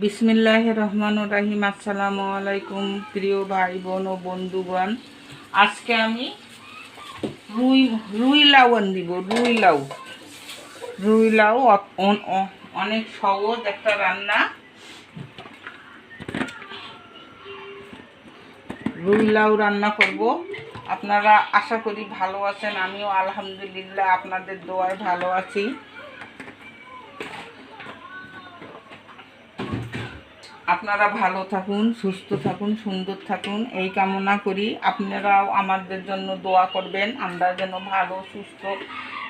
বিসমিল্লাহির রহমানির রহিম। আসসালামু আলাইকুম প্রিয় ভাই বোন ও বন্ধুগণ। আজকে আমি রুই রুই লাউ দিব। রুই লাউ অনেক সহজ একটা রান্না। রুই লাউ রান্না করব। আপনারা আশা করি ভালো আছেন, আমিও আলহামদুলিল্লাহ আপনাদের দোয়ায় ভালো আছি। আপনারা ভালো থাকুন, সুস্থ থাকুন, সুন্দর থাকুন এই কামনা করি। আপনারাও আমাদের জন্য দোয়া করবেন, আমরা যেন ভালো, সুস্থ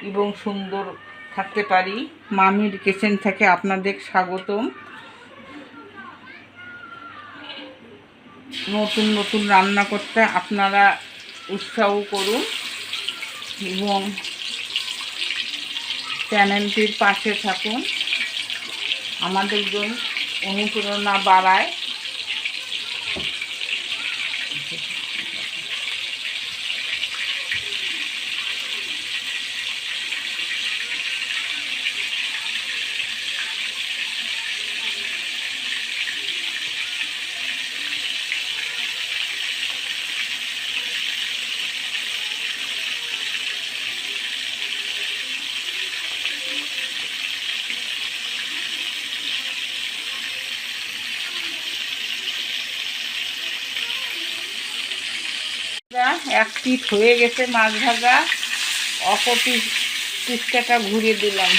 এবং সুন্দর থাকতে পারি। মামির কিচেন থেকে আপনাদের স্বাগতম। নতুন নতুন রান্না করতে আপনারা উৎসাহ করুন এবং চ্যানেলটির পাশে থাকুন, আমাদের জন্য অনুপ্রেরণা বাড়ায়। এক পিঠ হয়ে গেছে মাছ ভাজা, অপর পিঠটাটা ঘুরিয়ে দিলাম।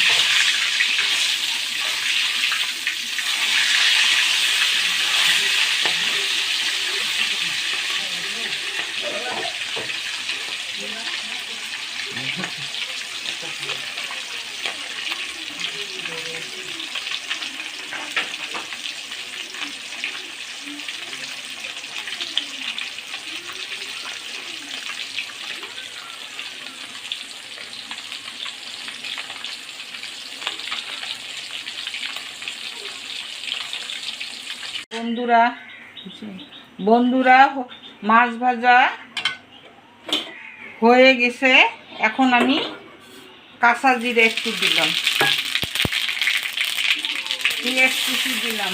বন্ধুরা মাছ ভাজা হয়ে গেছে। এখন আমি কাঁচা জিরে একটু দিলাম, পেঁয়াজ কুচি দিলাম,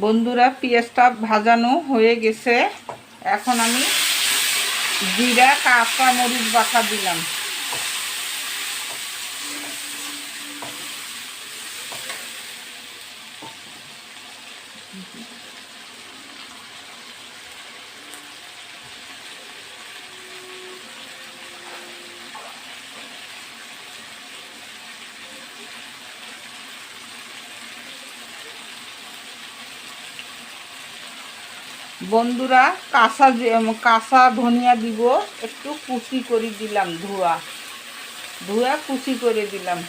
বন্ধুরা পেঁয়াজটা ভাজানো হয়ে গেছে। এখন আমি জিরা কাঁচা মরিচ বাটা দিলাম, বন্ধুরা কাঁচা ধনিয়া দিব, একটু কুচি করে দিলাম, ধোয়া কুচি করে দিলাম।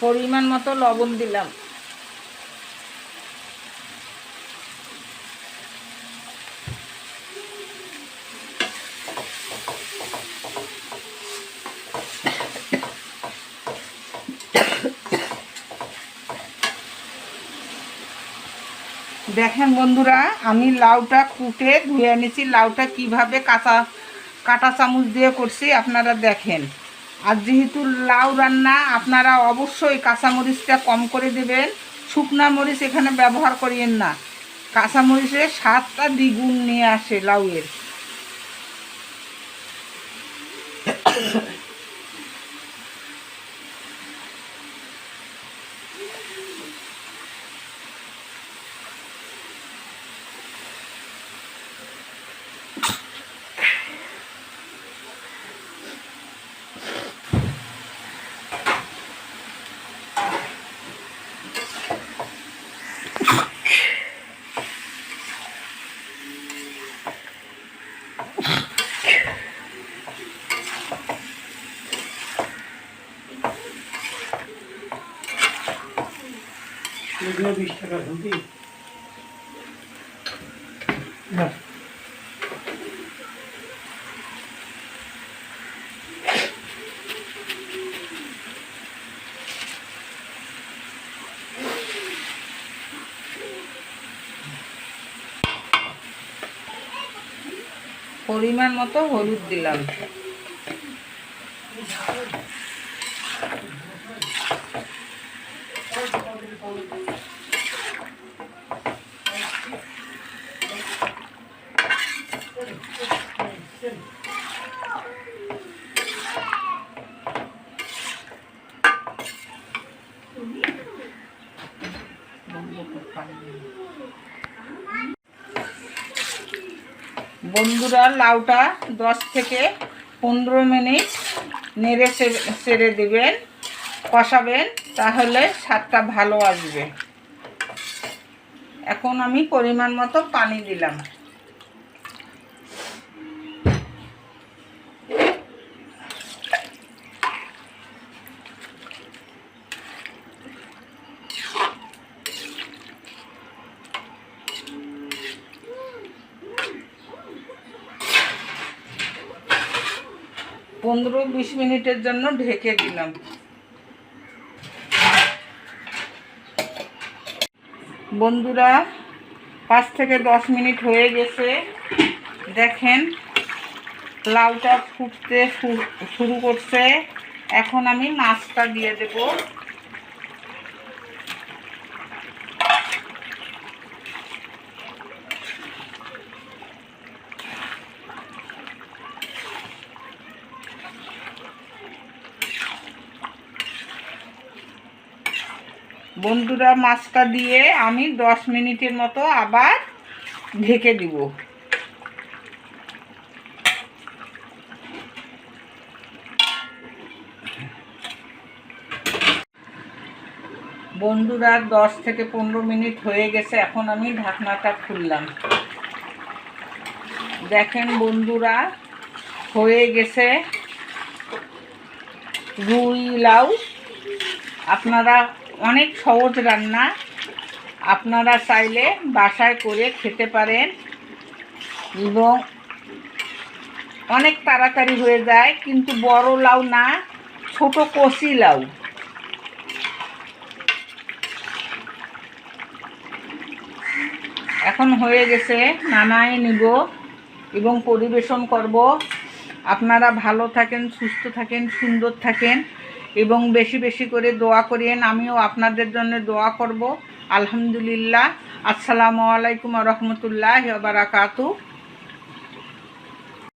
পরিমাণ মতো লবণ দিলাম। দেখেন বন্ধুরা, আমি লাউটা কুটে ধুয়ে এনেছি। লাউটা কিভাবে কাটা চামচ দিয়ে করছি আপনারা দেখেন। আর যেহেতু লাউ রান্না, আপনারা অবশ্যই কাঁচামরিচটা কম করে দেবেন। শুকনা মরিচ এখানে ব্যবহার করিয়েন না, কাঁচামরিচের স্বাদটা দ্বিগুণ নিয়ে আসে লাউয়ের। পরিমাণ মতো হলুদ দিলাম। বন্ধুরা, লাউটা 10 থেকে 15 মিনিট নেড়ে চেড়ে দেবেন, কষাবেন, তাহলে স্বাদটা ভালো আসবে। এখন আমি পরিমাণ মতো পানি দিলাম। পনেরো 20 মিনিটের জন্য ঢেকে দিলাম। বন্ধুরা, 5 থেকে 10 মিনিট হয়ে গেছে। দেখেন লাউটা ফুটতে শুরু করছে। এখন আমি মাছটা দিয়ে দেব। বন্ধুরা, মাছটা দিয়ে আমি 10 মিনিটের মতো আবার ঢেকে দিব। বন্ধুরা, 10 থেকে 15 মিনিট হয়ে গেছে। এখন আমি ঢাকনাটা খুললাম। দেখেন বন্ধুরা, হয়ে গেছে রুই লাউ। আপনারা অনেক সহজ রান্না, আপনারা চাইলে বাসায় করে খেতে পারেন এবং অনেক তাড়াতাড়ি হয়ে যায়। কিন্তু বড় লাউ না, ছোট কচি লাউ। এখন হয়ে গেছে, নামায় নিব এবং পরিবেশন করব। আপনারা ভালো থাকেন, সুস্থ থাকেন, সুন্দর থাকেন এবং বেশি বেশি করে দোয়া করেন। আমিও আপনাদের জন্য দোয়া করব। আলহামদুলিল্লাহ। আসসালামু আলাইকুম ওয়া রাহমাতুল্লাহি ওয়া বারাকাতুহু।